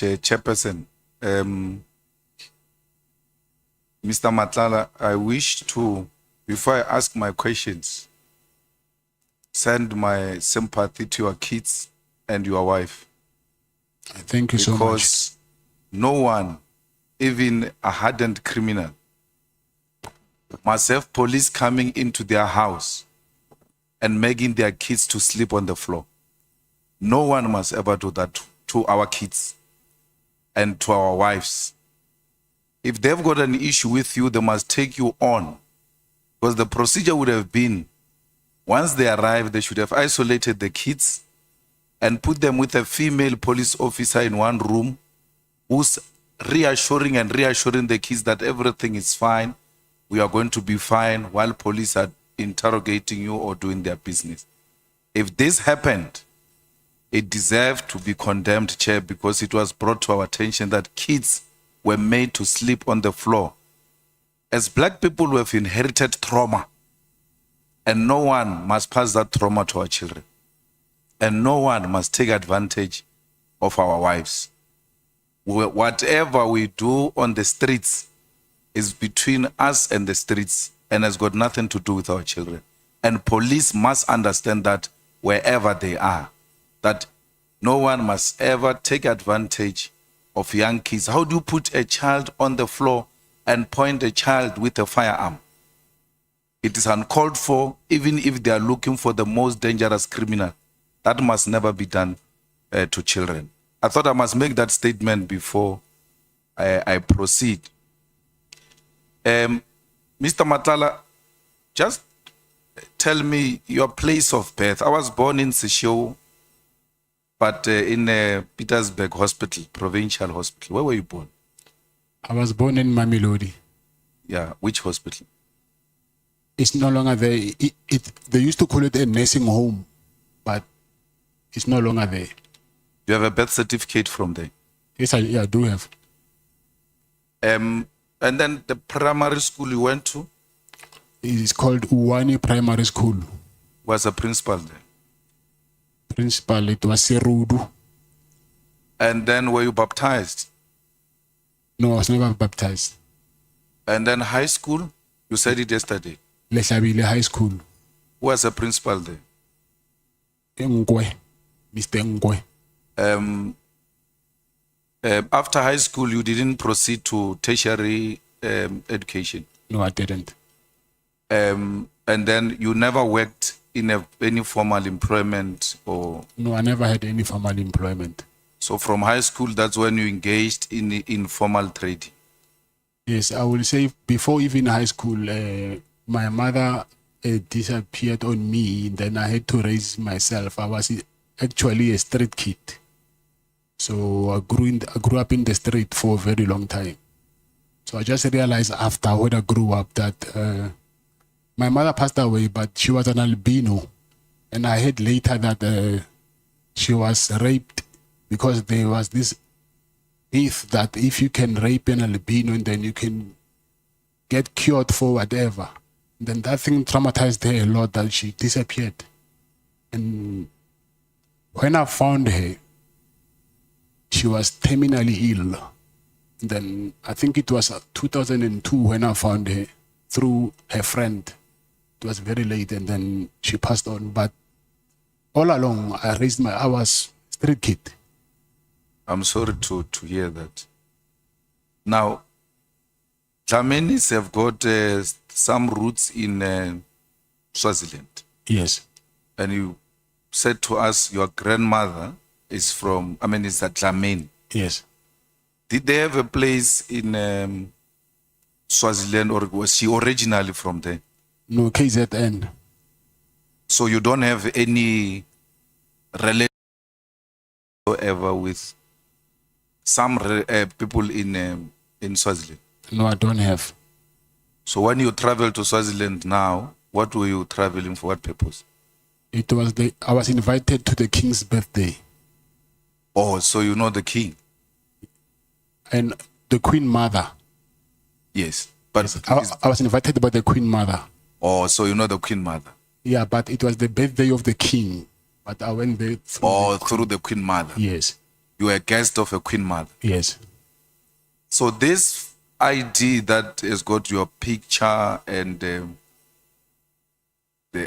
Chairperson. Mr. Matlala, I wish to, before I ask my questions, send my sympathy to your kids and your wife. Thank you so much. Because no one, even a hardened criminal, must have police coming into their house and making their kids to sleep on the floor. No one must ever do that to our kids and to our wives. If they've got an issue with you, they must take you on. Because the procedure would have been, once they arrive, they should have isolated the kids and put them with a female police officer in one room who's reassuring the kids that everything is fine, we are going to be fine, while police are interrogating you or doing their business. If this happened, it deserved to be condemned, Chair, because it was brought to our attention that kids were made to sleep on the floor. As black people, we have inherited trauma, and no one must pass that trauma to our children. And no one must take advantage of our wives. Whatever we do on the streets is between us and the streets and has got nothing to do with our children. And police must understand that wherever they are, that no one must ever take advantage of young kids. How do you put a child on the floor and point a child with a firearm? It is uncalled for, even if they are looking for the most dangerous criminal. That must never be done to children. I thought I must make that statement before I proceed. Mr. Matlala, just tell me your place of birth. I was born in Seshego, but in Pietersburg Hospital, Provincial Hospital. Where were you born? I was born in Mamelodi. Yeah, which hospital? It's no longer there. They used to call it a nursing home, but it's no longer there. Do you have a birth certificate from there? Yes, I do have. And then the primary school you went to? It's called Uwani Primary School. Was a principal there? Principal, it was Serudu. And then were you baptized? No, I was never baptized. And then high school? You said it yesterday. Leshabile High School. Who was a principal there? Ngwe, Mr. Ngwe. After high school, you didn't proceed to tertiary education? No, I didn't. And then you never worked in any formal employment? Or no, I never had any formal employment. So from high school, that's when you engaged in informal trading? Yes, I will say before even high school, my mother disappeared on me. Then I had to raise myself. I was actually a street kid. So I grew up in the street for a very long time. So I just realized after when I grew up that my mother passed away, but she was an albino. And I heard later that she was raped because there was this myth that if you can rape an albino, then you can get cured for whatever. Then that thing traumatized her a lot that she disappeared. And when I found her, she was terminally ill. Then I think it was 2002 when I found her through her friend. It was very late and then she passed on. But all along, I was street kid. I'm sorry to hear that. Now, Dlamenis have got some roots in Swaziland. Yes. And you said to us your grandmother is from, is a Dlamini. Yes. Did they have a place in Swaziland, or was she originally from there? No, KZN. So you don't have any relation ever with some people in Swaziland? No, I don't have. So when you travel to Swaziland now, what were you traveling for? What purpose? It was I was invited to the king's birthday. Oh, so you know the king? And the queen mother. Yes. But yes, I was invited by the queen mother. Oh, so you know the queen mother? Yeah, but it was the birthday of the king. But I went there through through the queen mother. Yes. You were a guest of a Queen Mother. Yes. So this ID that has got your picture and the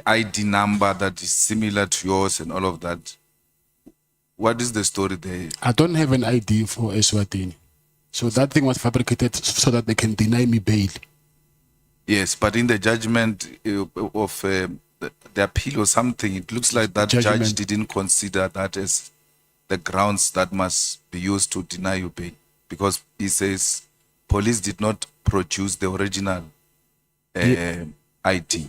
ID number that is similar to yours and all of that, what is the story there? I don't have an ID for eSwatini. So that thing was fabricated so that they can deny me bail. Yes, but in the judgment of the appeal or something, it looks like that judge Judgment. didn't consider that as the grounds that must be used to deny you bail, because he says police did not produce the original ID,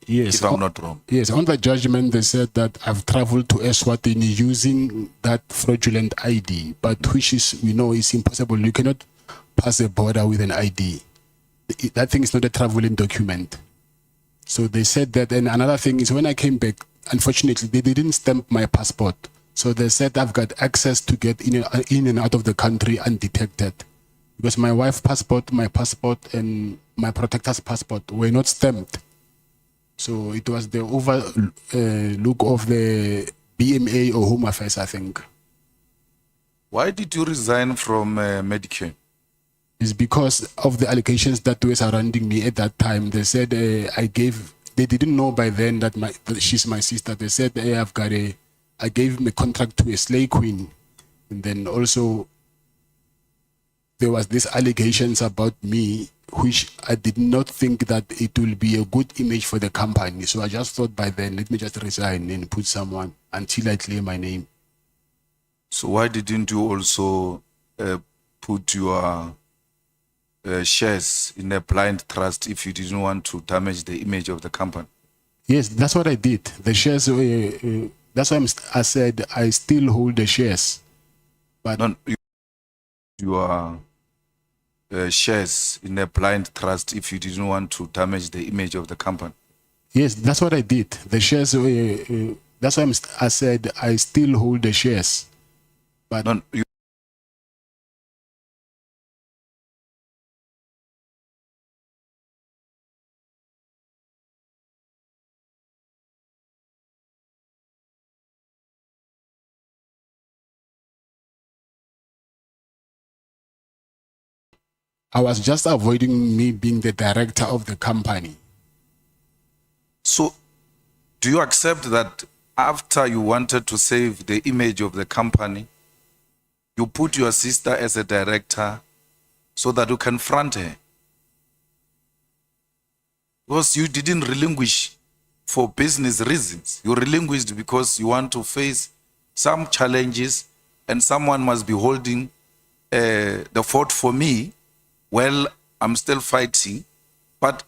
Yes. if I'm not wrong. Yes, on the judgment, they said that I've traveled to eSwatini using that fraudulent ID, but which is, we know, is impossible. You cannot pass a border with an ID. That thing is not a traveling document. So they said that. And another thing is, when I came back, unfortunately, they didn't stamp my passport. So they said I've got access to get in and out of the country undetected. Because my wife's passport, my passport, and my protector's passport were not stamped. So it was the overlook of the BMA or Home Affairs, I think. Why did you resign from Medicare? It's because of the allegations that were surrounding me at that time. They said they didn't know by then that she's my sister. They said I gave him a contract to a slave queen. And then also there was these allegations about me, which I did not think that it will be a good image for the company. So I just thought by then, let me just resign and put someone until I clear my name. So why didn't you also put your shares in a blind trust if you didn't want to damage the image of the company? Yes, that's what I did. The shares, that's why I said I still hold the shares. But no, your shares in a blind trust if you didn't want to damage the image of the company. Yes, that's what I did. The shares, that's why I said I still hold the shares. But no, I was just avoiding me being the director of the company. So do you accept that after you wanted to save the image of the company, you put your sister as a director so that you can front her? Because you didn't relinquish for business reasons. You relinquished because you want to face some challenges and someone must be holding the fort for me. Well, I'm still fighting, but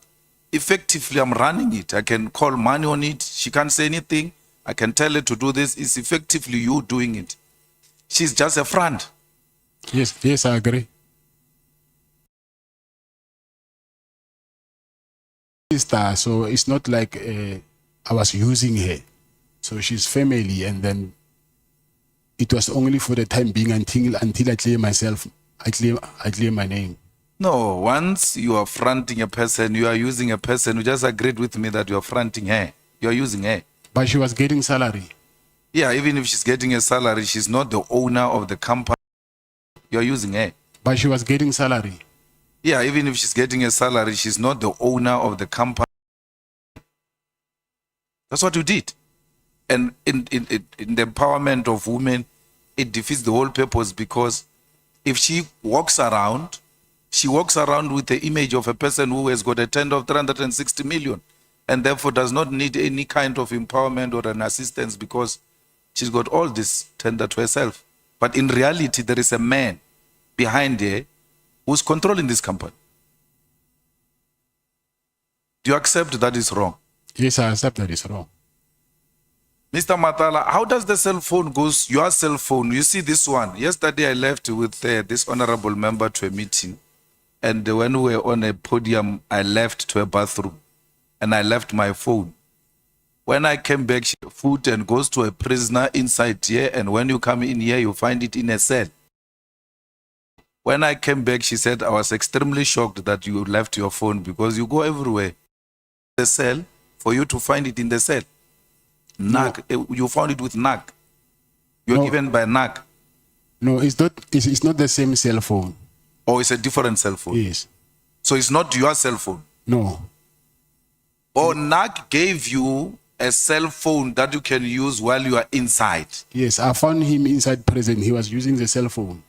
effectively I'm running it. I can call money on it. She can't say anything. I can tell her to do this. It's effectively you doing it. She's just a front. Yes, I agree. Sister, so it's not like I was using her. So she's family, and then it was only for the time being until I clear myself. I clear my name. No, once you are fronting a person, you are using a person. You just agreed with me that you are fronting her. You are using her. But she was getting salary. Yeah, even if she's getting a salary, she's not the owner of the company. You are using her. But she was getting salary. Yeah, even if she's getting a salary, she's not the owner of the company. That's what you did. And in the empowerment of women, it defeats the whole purpose, because if she walks around with the image of a person who has got a tender of 360 million and therefore does not need any kind of empowerment or an assistance because she's got all this tender to herself. But in reality, there is a man behind her who's controlling this company. Do you accept that is wrong? Yes, I accept that it's wrong. Mr. Matlala, how does the cell phone goes, your cell phone, you see this one? Yesterday I left with this honorable member to a meeting, and when we were on a podium, I left to a bathroom and I left my phone. When I came back, she food and goes to a prisoner inside here, and when you come in here, you find it in a cell. When I came back, she said, I was extremely shocked that you left your phone because you go everywhere. The cell, for you to find it in the cell. NAC, you found it with NAC. You're given by NAC. No, it's not the same cell phone. Or it's a different cell phone? Yes. So it's not your cell phone? No. Or NAC gave you a cell phone that you can use while you are inside? Yes, I found him inside prison. He was using the cell phone.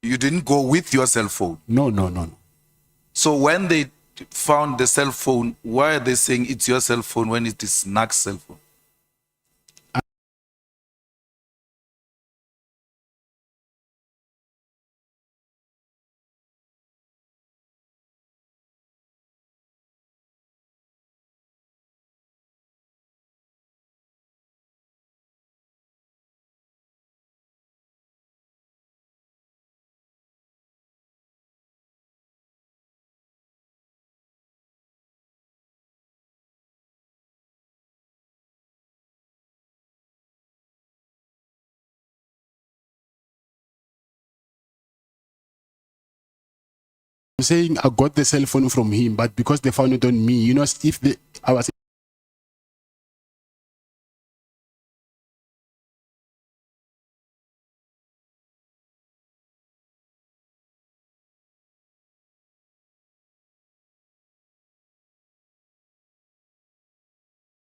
You didn't go with your cell phone? No. So when they found the cell phone, why are they saying it's your cell phone when it is NAC's cell phone? I'm saying I got the cell phone from him, but because they found it on me, you know, I was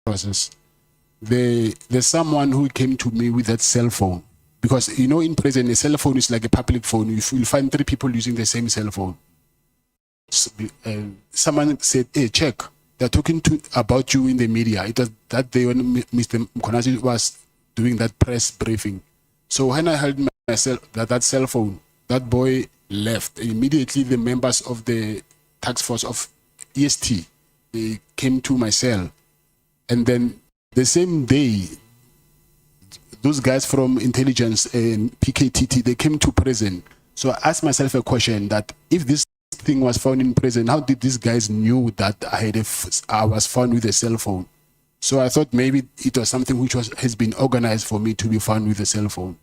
process. There's someone who came to me with that cell phone, because you know in prison a cell phone is like a public phone. You'll find 3 people using the same cell phone. Someone said, "Hey, check, they're talking about you in the media." It was that day when Mr. Mkonazi was doing that press briefing. So when I held that cell phone, that boy left. Immediately the members of the task force of EST, they came to my cell, and then the same day, those guys from intelligence and PKTT, they came to prison. So I asked myself a question, that if this thing was found in prison, how did these guys knew that I was found with a cell phone? So I thought maybe it was something which has been organized for me to be found with a cell phone.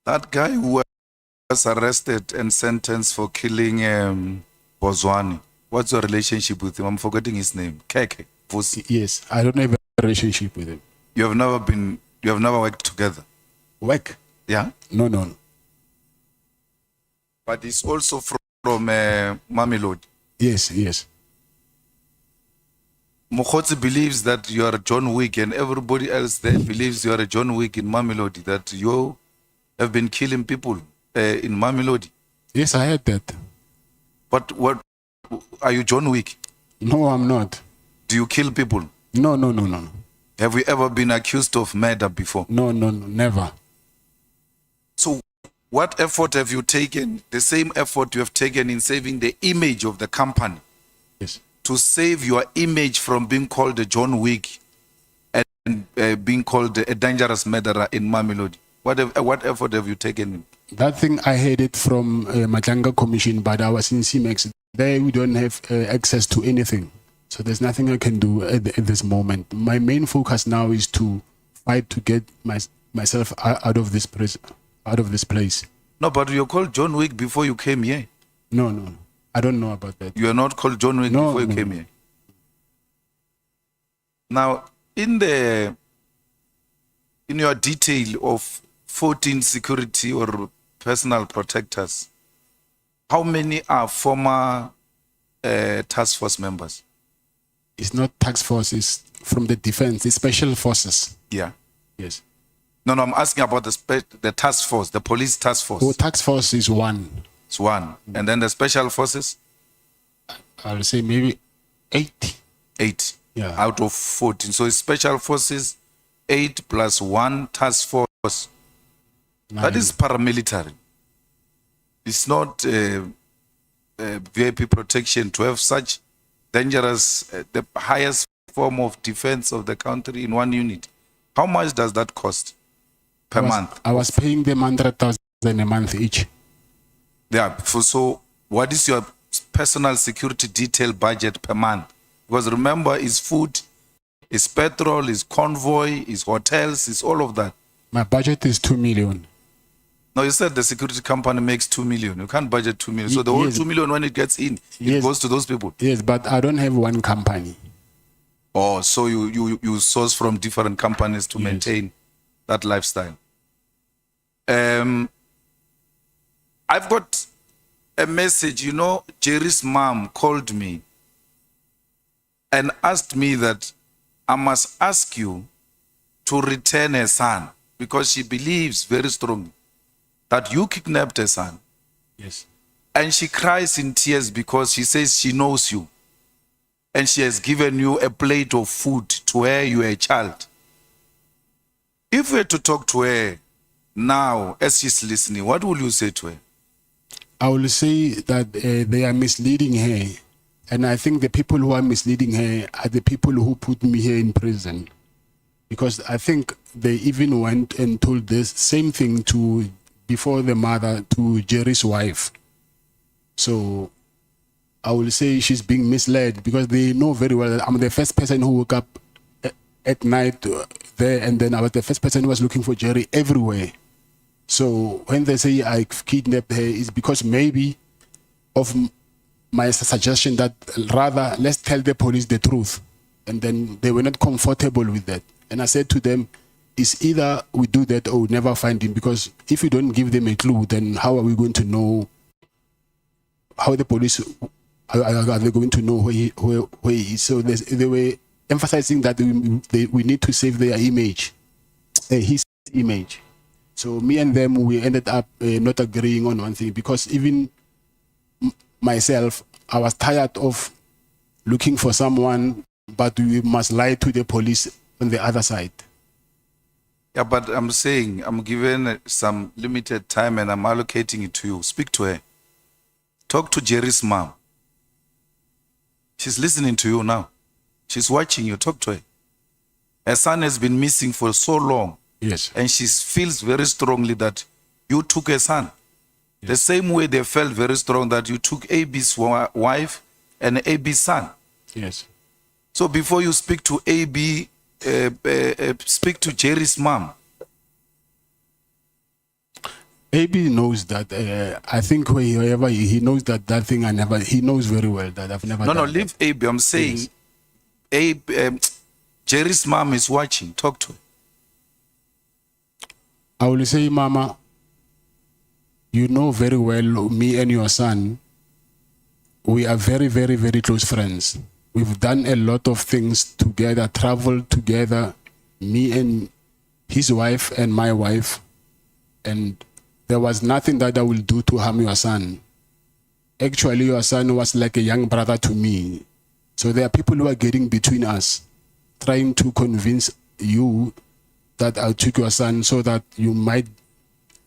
That guy who was arrested and sentenced for killing Boswani, what's your relationship with him? I'm forgetting his name. Keke. Yes, I don't have a relationship with him. You have never worked together? Work? Yeah? No. But he's also from Mamelodi. Yes. Mokgotsi believes that you are John Wick, and everybody else there believes you are a John Wick in Mamelodi, that you have been killing people in Mamelodi. Yes, I heard that. But what, are you John Wick? No, I'm not. Do you kill people? No. Have we ever been accused of murder before? No, never. So what effort have you taken, the same effort you have taken in saving the image of the company? Yes. To save your image from being called a John Wick and being called a dangerous murderer in Mamelodi? What effort have you taken? That thing, I heard it from Matlanga Commission, but I was in CMEX. There we don't have access to anything. So there's nothing I can do at this moment. My main focus now is to fight to get myself out of this place. No, but you're called John Wick before you came here. No. I don't know about that. You are not called John Wick before you came here. Now, in your detail of 14 security or personal protectors, how many are former task force members? It's not task force, it's from the defense, it's special forces. Yeah. Yes. No, I'm asking about the task force, the police task force. Oh, task force is 1. It's 1. And then the special forces? I'll say maybe 8. 8. Yeah. Out of 14. So it's special forces, 8 plus 1 task force. 9. That is paramilitary. It's not VIP protection to have such dangerous, the highest form of defense of the country in one unit. How much does that cost per month? I was paying them 100,000 a month each. Yeah. So what is your personal security detail budget per month? Because remember, it's food, it's petrol, it's convoy, it's hotels, it's all of that. My budget is 2 million. No, you said the security company makes 2 million. You can't budget 2 million. So the whole 2 million, when it gets in, it goes to those people. Yes, but I don't have one company. Oh, so you source from different companies to maintain that lifestyle. I've got a message. You know, Jerry's mom called me and asked me that I must ask you to return her son because she believes very strongly that you kidnapped her son. Yes. And she cries in tears because she says she knows you. And she has given you a plate of food to her, you are a child. If we were to talk to her now as she's listening, what will you say to her? I will say that they are misleading her. And I think the people who are misleading her are the people who put me here in prison. Because I think they even went and told this same thing to, before the mother, to Jerry's wife. So I will say she's being misled because they know very well that I'm the first person who woke up at night there, and then I was the first person who was looking for Jerry everywhere. So when they say I kidnapped her, it's because maybe of my suggestion that rather let's tell the police the truth. And then they were not comfortable with that. And I said to them, it's either we do that or we never find him, because if you don't give them a clue, then how are we going to know, how the police, are they going to know where he is? So they were emphasizing that we need to save their image, his image. So me and them, we ended up not agreeing on one thing, because even myself, I was tired of looking for someone, but we must lie to the police on the other side. Yeah, but I'm saying I'm given some limited time and I'm allocating it to you. Speak to her. Talk to Jerry's mom. She's listening to you now. She's watching you. Talk to her. Her son has been missing for so long. Yes. And she feels very strongly that you took her son. Yes. The same way they felt very strong that you took AB's wife and AB's son. Yes. So before you speak to AB, speak to Jerry's mom. AB knows that. I think wherever he knows that thing he knows very well that I've never done. No, leave AB. I'm saying, yes. Jerry's mom is watching. Talk to her. I will say, Mama, you know very well me and your son, we are very, very, very close friends. We've done a lot of things together, traveled together, me and his wife and my wife, and there was nothing that I will do to harm your son. Actually, your son was like a young brother to me. So there are people who are getting between us, trying to convince you that I took your son so that you might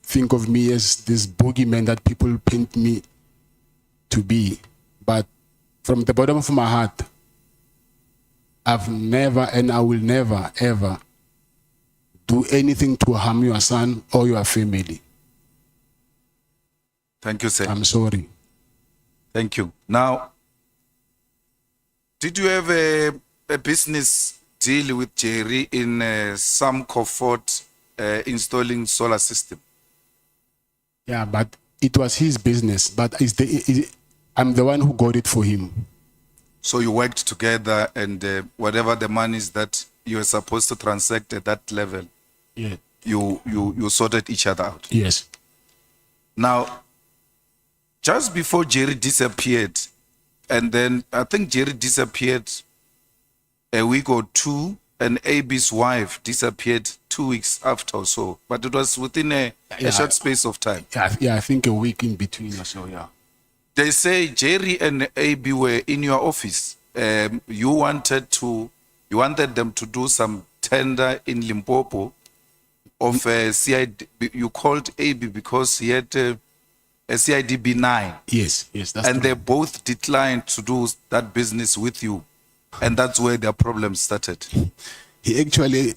think of me as this boogeyman that people paint me to be. But from the bottom of my heart, I've never and I will never, ever do anything to harm your son or your family. Thank you, sir. I'm sorry. Thank you. Now, did you have a business deal with Jerry in some comfort installing solar system? Yeah, but it was his business, but I'm the one who got it for him. So you worked together, and whatever the monies that you were supposed to transact at that level, yeah, you sorted each other out. Yes. Now, just before Jerry disappeared, and then I think Jerry disappeared a week or two, and AB's wife disappeared 2 weeks after or so, but it was within a short space of time. Yeah, I think a week in between or so, yeah. They say Jerry and AB were in your office. You wanted them to do some tender in Limpopo of a CID. You called AB because he had a CIDB 9. Yes, that's and true. They both declined to do that business with you. And that's where their problems started. He actually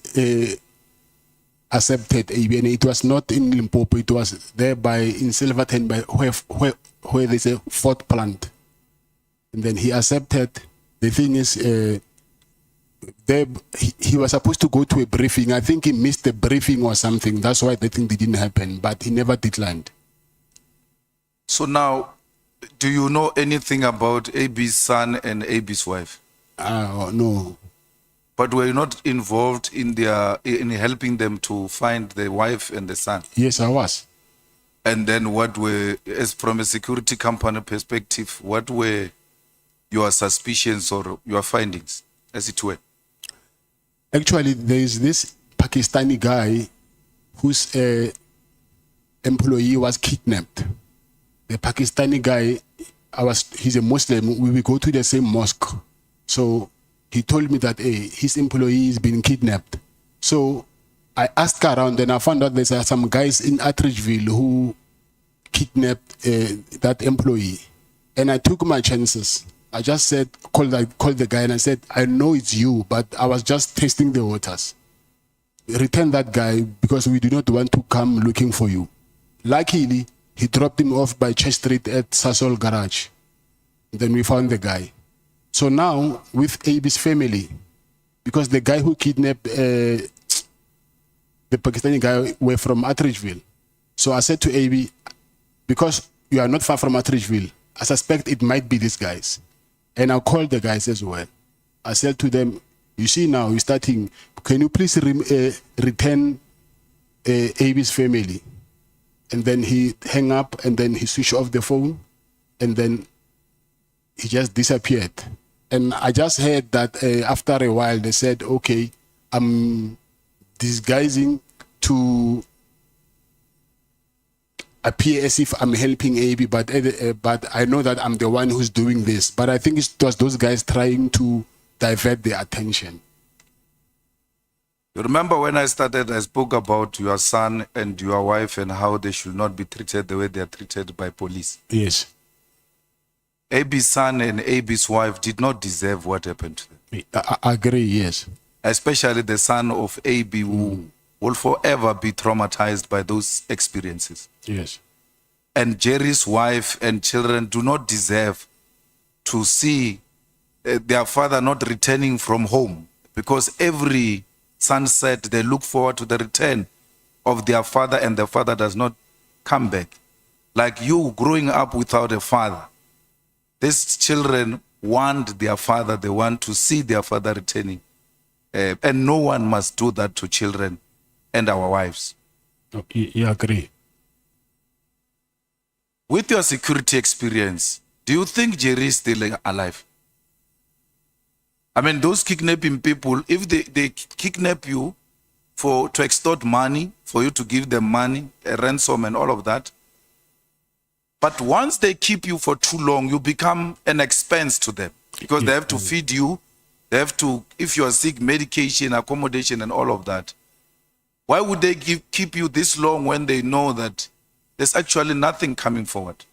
accepted AB, and it was not in Limpopo, it was there in Silverton, by where there's a fourth plant. And then he accepted. The thing is, he was supposed to go to a briefing. I think he missed the briefing or something. That's why the thing didn't happen, but he never declined. So now, do you know anything about AB's son and AB's wife? No. But were you not involved in helping them to find the wife and the son? Yes, I was. And then what were, as from a security company perspective, what were your suspicions or your findings, as it were? Actually, there is this Pakistani guy whose employee was kidnapped. The Pakistani guy, he's a Muslim. We will go to the same mosque. So he told me that his employee is being kidnapped. So I asked around and I found out there's some guys in Attridgeville who kidnapped that employee. And I took my chances. I just said, call the guy, and I said, I know it's you, but I was just testing the waters. Return that guy because we do not want to come looking for you. Luckily, he dropped him off by Church Street at Sasol Garage. Then we found the guy. So now, with AB's family, because the guy who kidnapped the Pakistani guy were from Attridgeville. So I said to AB, because you are not far from Attridgeville, I suspect it might be these guys. And I called the guys as well. I said to them, you see now, we're starting, can you please return AB's family? And then he hung up and then he switched off the phone and then he just disappeared. And I just heard that after a while they said, okay, I'm disguising to appear as if I'm helping AB, but I know that I'm the one who's doing this. But I think it was those guys trying to divert their attention. You remember when I started, I spoke about your son and your wife and how they should not be treated the way they are treated by police. Yes. AB's son and AB's wife did not deserve what happened to them. I agree, yes. Especially the son of AB who will forever be traumatized by those experiences. Yes. And Jerry's wife and children do not deserve to see their father not returning from home, because every sunset they look forward to the return of their father and the father does not come back. Like you growing up without a father, these children want their father, they want to see their father returning. And no one must do that to children and our wives. You agree? With your security experience, do you think Jerry is still alive? I mean, those kidnapping people, if they kidnap you to extort money, for you to give them money, a ransom and all of that, but once they keep you for too long, you become an expense to them because they have to feed you, they have to, if you are sick, medication, accommodation and all of that. Why would they keep you this long when they know that there's actually nothing coming forward?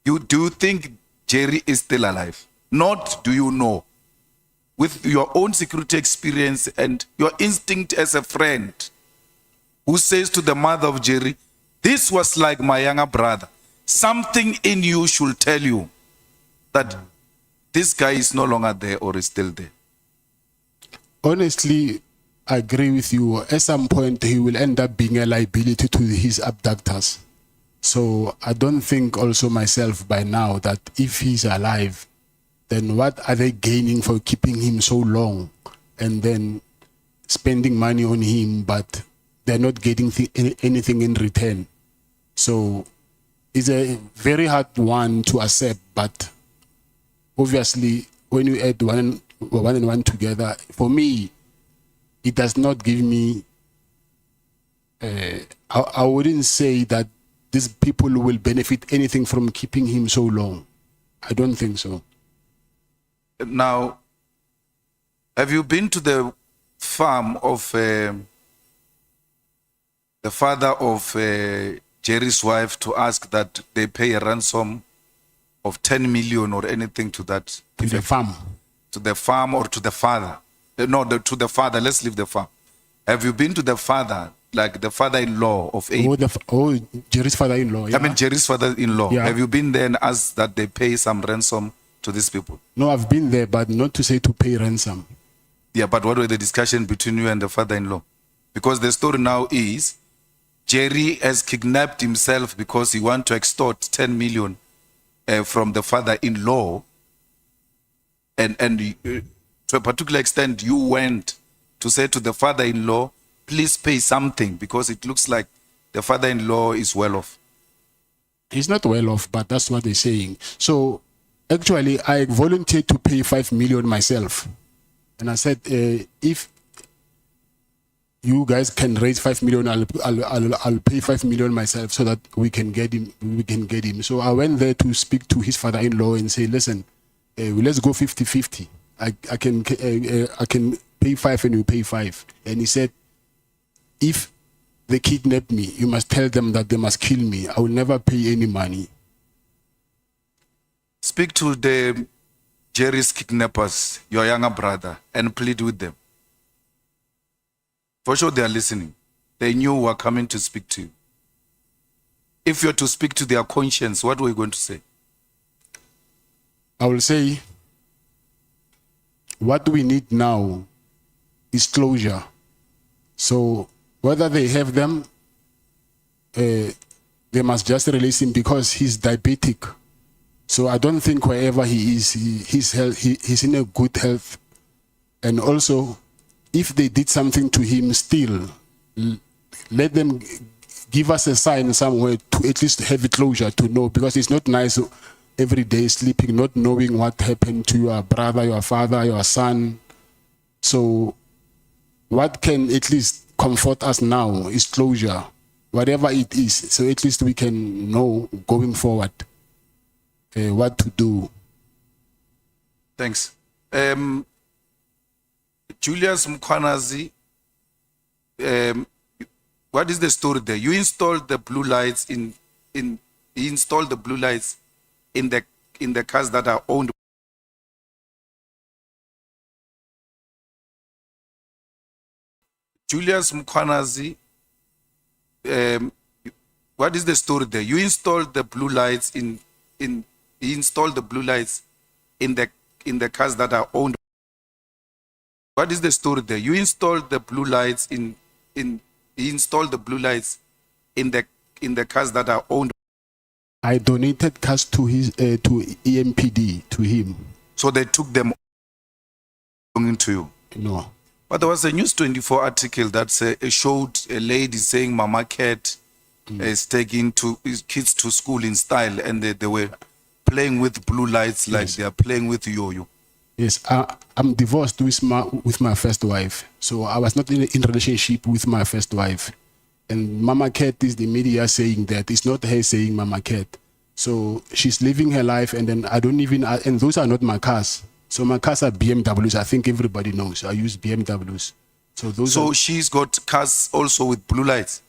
Do you think Jerry is still alive? Not do you know. With your own security experience and your instinct as a friend who says to the mother of Jerry, this was like my younger brother. Something in you should tell you that this guy is no longer there or is still there. Honestly, I agree with you. At some point, he will end up being a liability to his abductors. So I don't think also myself by now that if he's alive, then what are they gaining for keeping him so long and then spending money on him, but they're not getting anything in return? So it's a very hard one to accept, but obviously when you add one and one together, for me, it does not give me, I wouldn't say that these people will benefit anything from keeping him so long. I don't think so. Now, have you been to the farm of the father of Jerry's wife to ask that they pay a ransom of 10 million or anything to that? To the farm? To the farm or to the father? No, to the father. Let's leave the farm. Have you been to the father, like the father-in-law of AB? Jerry's father-in-law. Yeah. I mean, Jerry's father-in-law. Yeah. Have you been there and asked that they pay some ransom to these people? No, I've been there, but not to say to pay ransom. Yeah, but what were the discussion between you and the father-in-law? Because the story now is Jerry has kidnapped himself because he wants to extort 10 million from the father-in-law. And to a particular extent, you went to say to the father-in-law, please pay something, because it looks like the father-in-law is well off. He's not well off, but that's what they're saying. So actually, I volunteered to pay 5 million myself. And I said, if you guys can raise 5 million, I'll pay 5 million myself so that we can get him. So I went there to speak to his father-in-law and say, listen, let's go 50-50. I can pay 5 and you pay 5. And he said, if they kidnap me, you must tell them that they must kill me. I will never pay any money. Speak to the Jerry's kidnappers, your younger brother, and plead with them. For sure they are listening. They knew we were coming to speak to you. If you're to speak to their conscience, what were you going to say? I will say, what we need now is closure. So whether they have them, they must just release him because he's diabetic. So I don't think wherever he is, he's in a good health. And also, if they did something to him still, let them give us a sign somewhere to at least have a closure to know, because it's not nice every day sleeping, not knowing what happened to your brother, your father, your son. So what can at least comfort us now is closure, whatever it is. So at least we can know going forward what to do. Thanks. Julius Mkwanazi, what is the story there? You installed the blue lights he installed the blue lights in the cars that are owned. Julius Mkwanazi, what is the story there? You installed the blue lights he installed the blue lights in the cars that are owned. What is the story there? You installed the blue lights he installed the blue lights in the cars that are owned. I donated cars to his to EMPD, to him. So they took them belonging to you? No. But there was a News 24 article that showed a lady saying Mama Cat is taking his kids to school in style, and they were playing with blue lights like they are playing with yo-yo. Yes, I'm divorced with my first wife. So I was not in relationship with my first wife. And Mama Cat is the media saying that. It's not her saying Mama Cat. So she's living her life, and then I don't even, and those are not my cars. So my cars are BMWs. I think everybody knows. I use BMWs. So those. So she's got cars also with blue lights,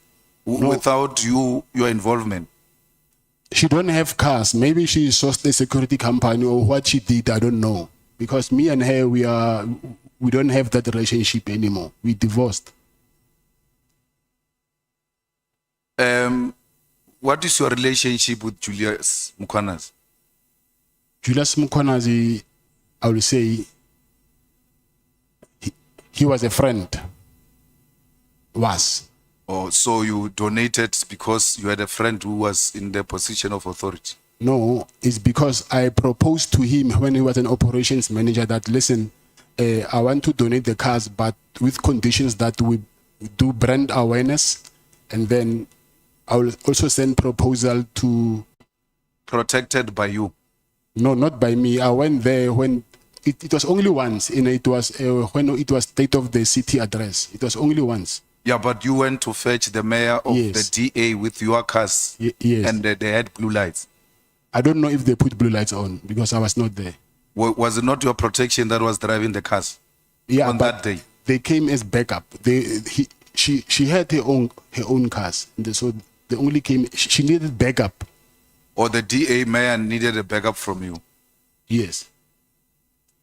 no, without your involvement. She don't have cars. Maybe she sourced a security company, or what she did, I don't know. Because me and her, we don't have that relationship anymore. We divorced. What is your relationship with Julius Mkwanazi? Julius Mkwanazi, I will say, he was a friend. Was. Oh, so you donated because you had a friend who was in the position of authority? No, it's because I proposed to him when he was an operations manager that, listen, I want to donate the cars, but with conditions that we do brand awareness, and then I will also send proposal to... Protected by you? No, not by me. I went there when it was only once, and it was when it was state of the city address. It was only once. Yeah, but you went to fetch the mayor of the DA with your cars, yes, and they had blue lights. I don't know if they put blue lights on because I was not there. Was it not your protection that was driving the cars? Yeah, on that day they came as backup. She had her own cars, so they only came. She needed backup. Or the DA mayor needed a backup from you? Yes.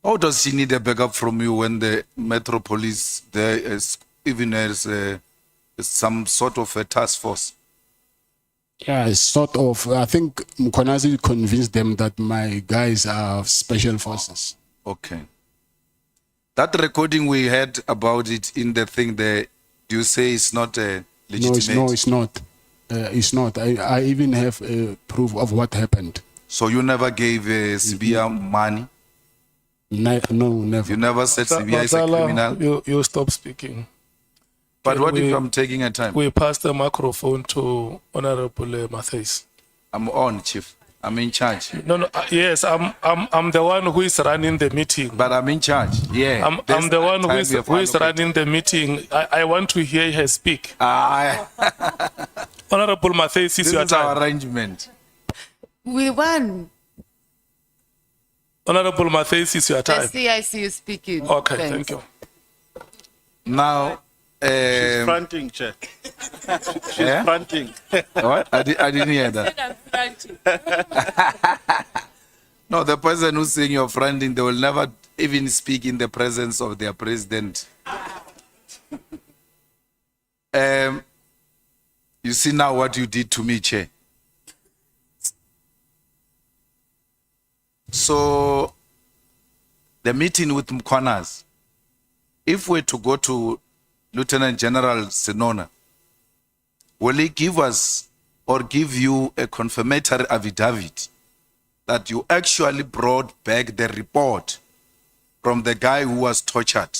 How does she need a backup from you when the Metro Police there is even as some sort of a task force? Yeah, sort of. I think Mkwanazi convinced them that my guys are special forces. Okay. That recording we had about it in the thing there, do you say it's not legitimate? No, it's not. It's not. I even have proof of what happened. So you never gave Sibia money? No, never. You never said Sibia is a Matlala, criminal. you stop speaking. But Can what if we- I'm taking a time? We pass the microphone to Honorable Masethe. I'm on, Chief. I'm in charge. No, yes, I'm the one who is running the meeting. But I'm in charge. Yeah. I'm the one Time we have who is allocated. running the meeting. I want to hear her speak. Ah, Honorable Masethe, this is your is our time. arrangement. We won. Honorable Masethe, is your I time. see you speaking. Okay, Thanks. thank you. Now, She's fronting, Chair. She's Yeah? fronting. what? I didn't hear that. No, the person who's saying you're fronting, they will never even speak in the presence of their president. You see now what you did to me, Chair. So, the meeting with Mkwanas, if we're to go to Lieutenant General Senona, will he give us or give you a confirmatory affidavit that you actually brought back the report from the guy who was tortured?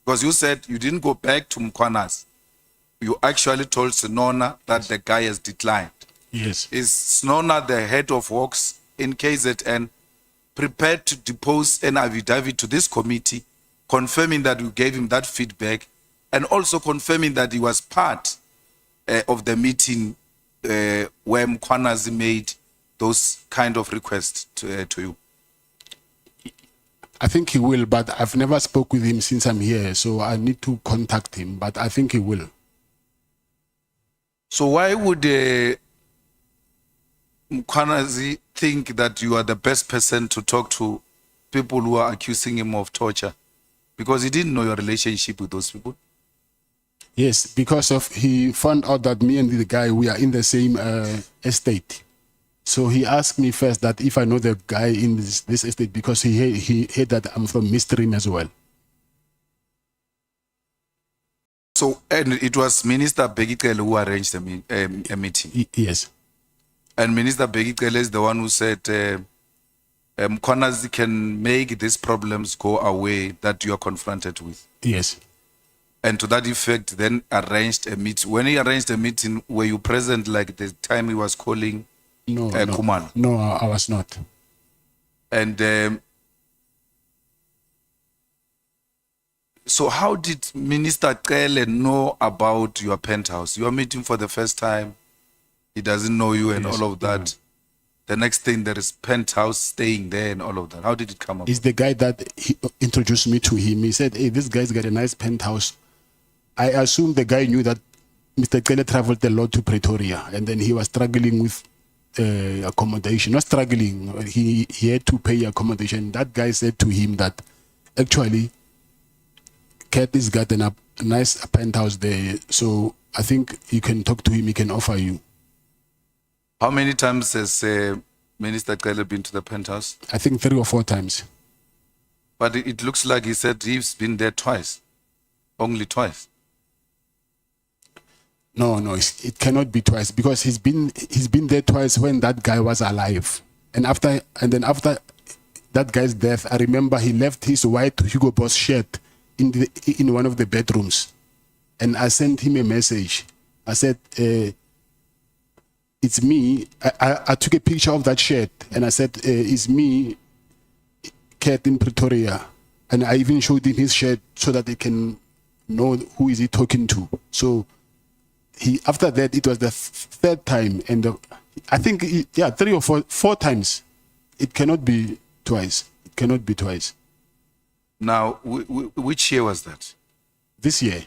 Because you said you didn't go back to Mkwanas. You actually told Senona that the guy has declined. Yes. Is Senona, the head of works in KZN, prepared to depose an affidavit to this committee confirming that you gave him that feedback and also confirming that he was part of the meeting where Mkwanazi made those kind of requests to you? I think he will, but I've never spoke with him since I'm here, so I need to contact him, but I think he will. So why would Mkwanazi think that you are the best person to talk to people who are accusing him of torture? Because he didn't know your relationship with those people. Yes, because of he found out that me and the guy, we are in the same estate. So he asked me first that if I know the guy in this estate, because he heard that I'm from Midstream as well. So, and it was Minister Begicele who arranged a meeting. Yes. And Minister Begicele is the one who said, Mkwanazi can make these problems go away that you are confronted with. Yes. And to that effect, then arranged a meeting. When he arranged a meeting, were you present like the time he was calling No, Kumalo? no, I was not. And so how did Minister Cele know about your penthouse? You are meeting for the first time. He doesn't know you and Yes, all of that. The next thing, there is penthouse staying there and all of that. How did it come up? It's the guy that he introduced me to him. He said, hey, this guy's got a nice penthouse. I assume the guy knew that Mr. Cele traveled a lot to Pretoria, and then he was struggling with accommodation. Not struggling, he had to pay accommodation. That guy said to him that actually Cat has got a nice penthouse there, so I think you can talk to him, he can offer you. How many times has Minister Cele been to the penthouse? I think 3 or 4 times. But it looks like he said he's been there twice. Only twice. No, it cannot be twice, because he's been there twice when that guy was alive, and then after that guy's death, I remember he left his white Hugo Boss shirt in one of the bedrooms, and I sent him a message. I said, "It's me." I took a picture of that shirt, and I said, "It's me, Cat in Pretoria," and I even showed him his shirt so that they can know who is he talking to. So. After that, it was the 3rd time, and I think 3 or 4 times. It cannot be twice. It cannot be twice. Now, which year was that? This year.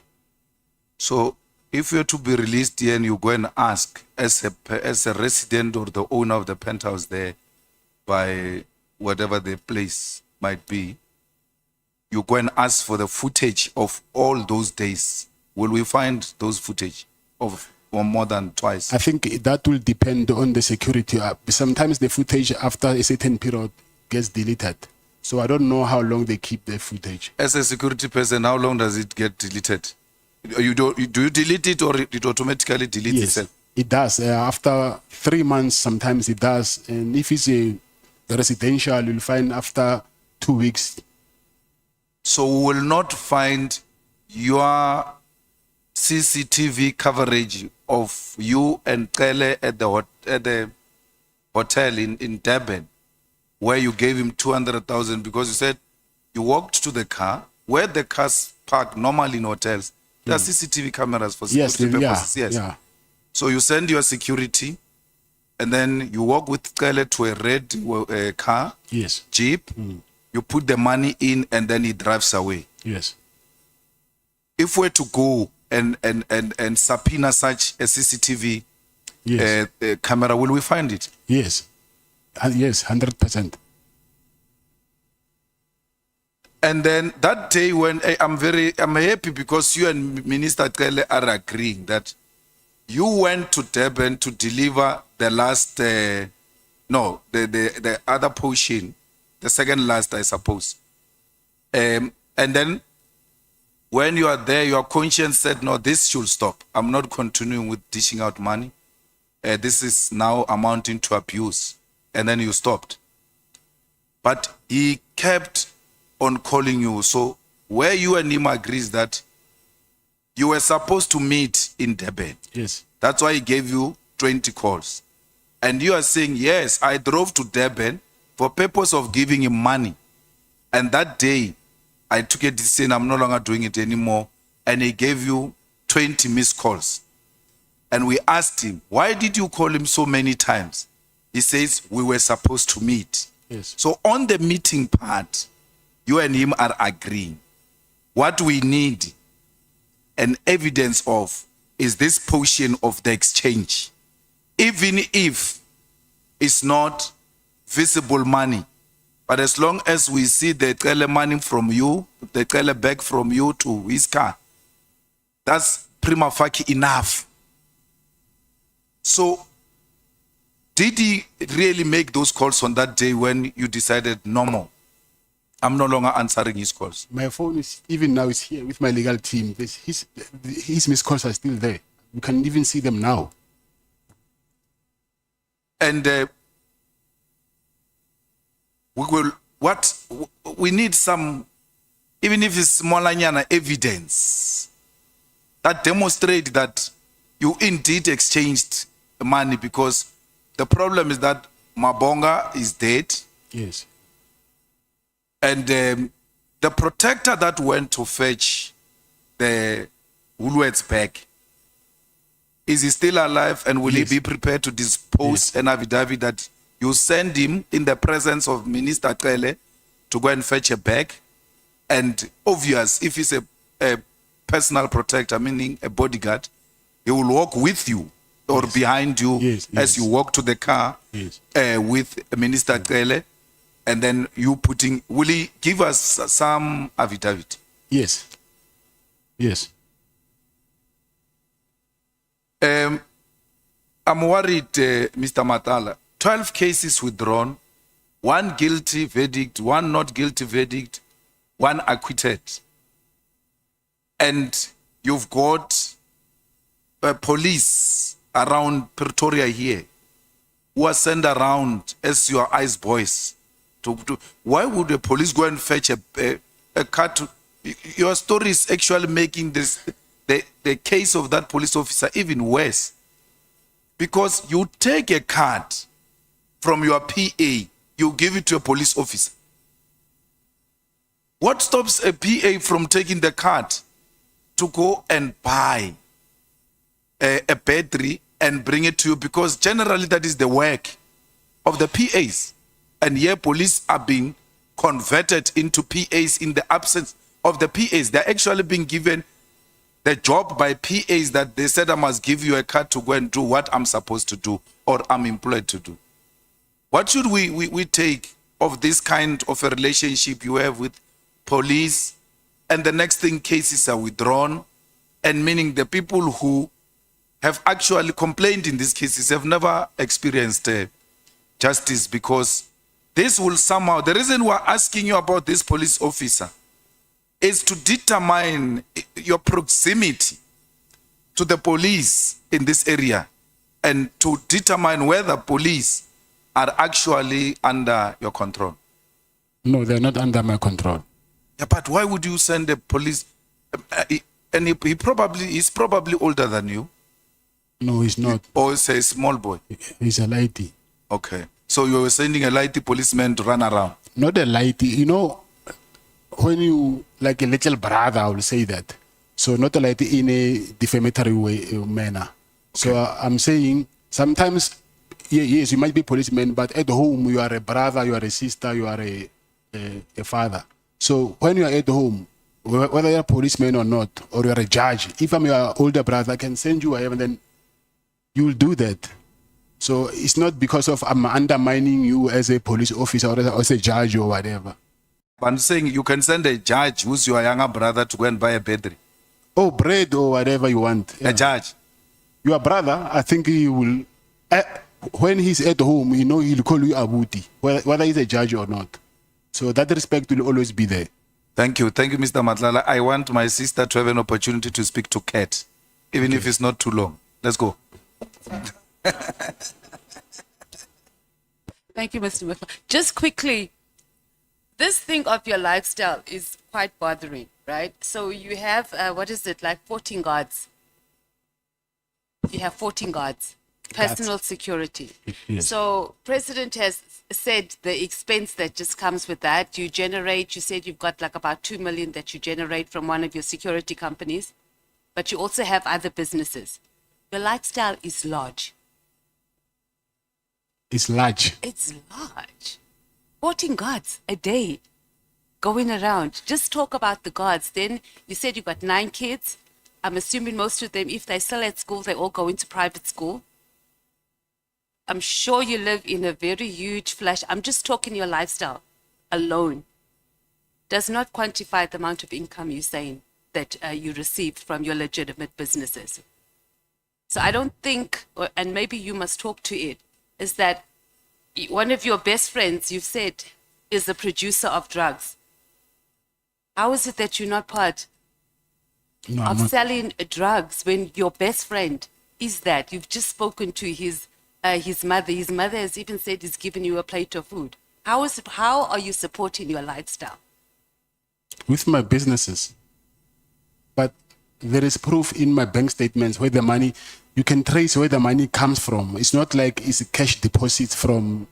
So, if you're to be released here and you go and ask as a resident or the owner of the penthouse there, by whatever the place might be, you go and ask for the footage of all those days. Will we find those footage? Or more than twice? I think that will depend on the security. Sometimes the footage after a certain period gets deleted. So I don't know how long they keep the footage. As a security person, how long does it get deleted? Do you delete it or it automatically deletes itself? It does. After 3 months, sometimes it does. And if it's a residential, you'll find after 2 weeks, So we will not find your CCTV coverage of you and Cele at the hotel in Durban, where you gave him 200,000 because you said you walked to the car where the cars park normally in hotels. There are CCTV cameras for security purposes. Yes. Yeah. So you send your security, and then you walk with Cele to a red car, Yes. Jeep. You put the money in, and then he drives away. Yes. If we're to go and subpoena such a CCTV Yes. camera, will we find it? Yes. Yes, 100%. And then that day when I'm happy because you and Minister Cele are agreeing that you went to Durban to deliver the last, the other portion, the second last, I suppose. And then when you are there, your conscience said, no, this should stop. I'm not continuing with dishing out money. This is now amounting to abuse. And then you stopped. But he kept on calling you. So where you and him agrees that you were supposed to meet in Durban. Yes. That's why he gave you 20 calls. And you are saying, yes, I drove to Durban for purpose of giving him money. And that day, I took a decision, I'm no longer doing it anymore. And he gave you 20 missed calls. And we asked him, why did you call him so many times? He says, we were supposed to meet. Yes. So on the meeting part, you and him are agreeing. What we need an evidence of is this portion of the exchange. Even if it's not visible money, but as long as we see the Cele money from you, the Cele bag from you to his car, that's prima facie enough. So, did he really make those calls on that day when you decided, no more? I'm no longer answering his calls. My phone is, even now, is here with my legal team. His missed calls are still there. You can even see them now. And we need some, even if it's smallanyana evidence that demonstrate that you indeed exchanged money, because the problem is that Mabonga is dead. Yes. And the protector that went to fetch the Woolworths bag, is he still alive, and will Yes. he be prepared to dispose an affidavit that you send him in the presence of Minister Cele to go and fetch a bag? And obvious, if he's a personal protector, meaning a bodyguard, he will walk with you or behind you as you walk to the car with Minister Cele, and then you putting, will he give us some affidavit? Yes. Yes. I'm worried, Mr. Matlala. 12 cases withdrawn, 1 guilty verdict, 1 not guilty verdict, 1 acquitted. And you've got police around Pretoria here who are sent around as your eyes boys. Why would the police go and fetch a car to... Your story is actually making this the case of that police officer even worse. Because you take a card from your PA, you give it to a police officer. What stops a PA from taking the card to go and buy a battery and bring it to you? Because generally that is the work of the PAs. And here police are being converted into PAs in the absence of the PAs. They're actually being given the job by PAs that they said, I must give you a card to go and do what I'm supposed to do or I'm employed to do. What should we take of this kind of a relationship you have with police? And the next thing, cases are withdrawn, and meaning the people who have actually complained in these cases have never experienced justice, because this will somehow, the reason we're asking you about this police officer is to determine your proximity to the police in this area and to determine whether police are actually under your control. No, they're not under my control. Yeah, but why would you send a police? And he's probably older than you, No, he's not. or is a small boy. He's a lighty. Okay. So you were sending a lighty policeman to run around. Not a lighty. You know, when you, like a little brother, I will say that. So not a lighty in a defamatory way, manner. So I'm saying sometimes, yes, you might be policeman, but at home you are a brother, you are a sister, you are a father. So when you are at home, whether you're a policeman or not, or you're a judge, if I'm your older brother, I can send you wherever, then you'll do that. So it's not because of I'm undermining you as a police officer or as a judge or whatever. I'm saying you can send a judge who's your younger brother to go and buy a battery. Oh, bread or whatever you want. A judge. Your brother, I think he will, when he's at home, you know, he'll call you Abuti, whether he's a judge or not. So that respect will always be there. Thank you. Thank you, Mr. Matlala. I want my sister to have an opportunity to speak to Kat, even if it's not too long. Let's go. Thank you, Mr. Muffa. Just quickly, this thing of your lifestyle is quite bothering, right? So you have, what is it, like 14 guards. You have 14 guards, personal security. Yes. So President has said the expense that just comes with that, you said you've got like about 2 million that you generate from one of your security companies, but you also have other businesses. Your lifestyle is large. It's large. It's large. 14 guards a day going around. Just talk about the guards. Then you said you got 9 kids. I'm assuming most of them, if they're still at school, they all go into private school. I'm sure you live in a very huge flash. I'm just talking your lifestyle alone. Does not quantify the amount of income you're saying that you received from your legitimate businesses. So I don't think, and maybe you must talk to it, is that one of your best friends, you've said, is the producer of drugs. How is it that you're not part of selling drugs when your best friend is that? You've just spoken to his mother. His mother has even said he's given you a plate of food. How are you supporting your lifestyle? With my businesses. But there is proof in my bank statements where the money, you can trace where the money comes from. It's not like it's cash deposits from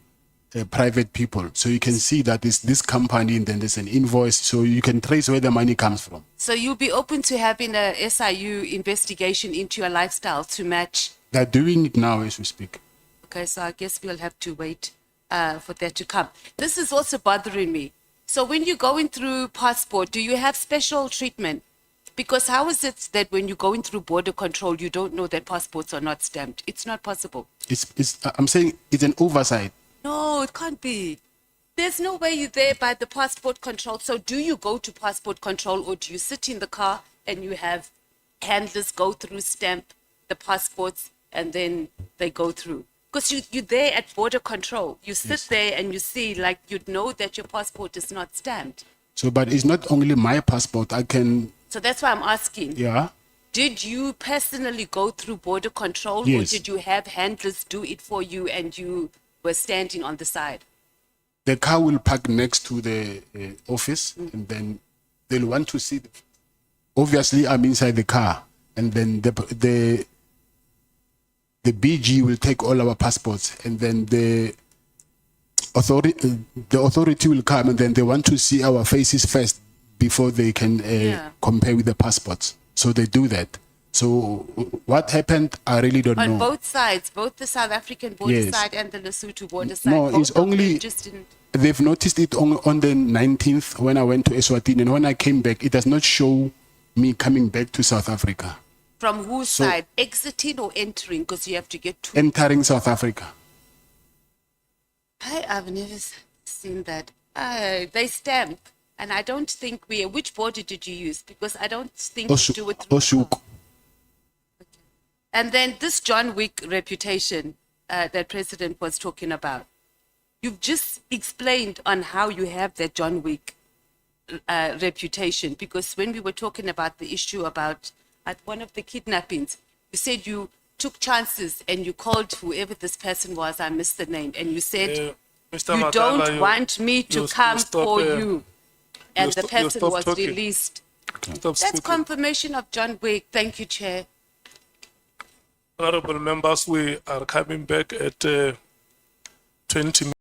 private people. So you can see that it's this company and then there's an invoice. So you can trace where the money comes from. So you'll be open to having a SIU investigation into your lifestyle to match? They're doing it now as we speak. Okay, so I guess we'll have to wait for that to come. This is also bothering me. So when you're going through passport, do you have special treatment? Because how is it that when you're going through border control, you don't know that passports are not stamped? It's not possible. I'm saying it's an oversight. No, it can't be. There's no way you're there by the passport control. So do you go to passport control or do you sit in the car and you have handlers go through, stamp the passports and then they go through? Because you're there at border control. You sit there and you see, like, you'd know that your passport is not stamped. So, but it's not only my passport. So that's why I'm asking. Yeah. Did you personally go through border control Yes. or did you have handlers do it for you and you were standing on the side? The car will park next to the office and then they'll want to see. Obviously, I'm inside the car and then the BG will take all our passports and then the authority will come and then they want to see our faces first before they can compare with the passports. So they do that. So what happened, I really don't know. On both sides, both the South African border side and the Lesotho border side. No, it's only, they've noticed it on the 19th when I went to eSwatini, and when I came back, it does not show me coming back to South Africa. From whose side? Exiting or entering? Because you have to get to... Entering South Africa. I've never seen that. They stamp. And I don't think which border did you use? Because I don't think you do it through... Oshuk. And then this John Wick reputation that President was talking about. You've just explained on how you have that John Wick reputation. Because when we were talking about the issue about at one of the kidnappings, you said you took chances and you called whoever this person was, I missed the name, and you said, Mr. you Matlala, don't want me to come for you. and You the sto- you person stop was talking. released. Stop That's speaking. confirmation of John Wick. Thank you, Chair. Honorable members, we are coming back at 20